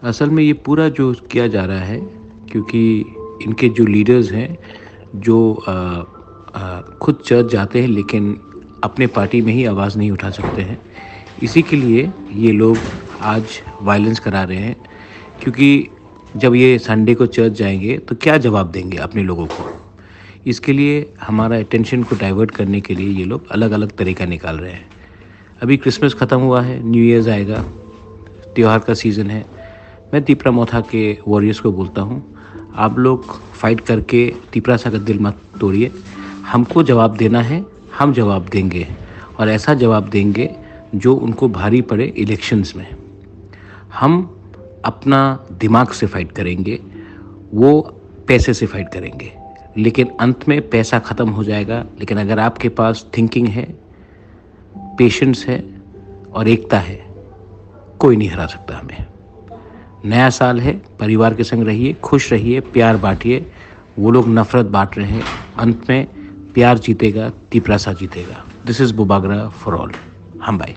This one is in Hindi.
असल में ये पूरा जो किया जा रहा है, क्योंकि इनके जो लीडर्स हैं, जो खुद चर्च जाते हैं लेकिन अपने पार्टी में ही आवाज़ नहीं उठा सकते हैं, इसी के लिए ये लोग आज वायलेंस करा रहे हैं। क्योंकि जब ये संडे को चर्च जाएंगे तो क्या जवाब देंगे अपने लोगों को। इसके लिए हमारा अटेंशन को डाइवर्ट करने के लिए ये लोग अलग अलग तरीका निकाल रहे हैं। अभी क्रिसमस ख़त्म हुआ है, न्यू ईयर्स आएगा, त्यौहार का सीज़न है। मैं तीपरा मोथा के वॉरियर्स को बोलता हूँ, आप लोग फाइट करके तीपरा सा का दिल मत तोड़िए। हमको जवाब देना है, हम जवाब देंगे, और ऐसा जवाब देंगे जो उनको भारी पड़े इलेक्शंस में। हम अपना दिमाग से फाइट करेंगे, वो पैसे से फाइट करेंगे, लेकिन अंत में पैसा ख़त्म हो जाएगा। लेकिन अगर आपके पास थिंकिंग है, पेशेंस है और एकता है, कोई नहीं हरा सकता हमें। नया साल है, परिवार के संग रहिए, खुश रहिए, प्यार बांटिए। वो लोग नफरत बांट रहे हैं, अंत में प्यार जीतेगा, तीपरासा जीतेगा। This is Bubagra for all. हम बाय।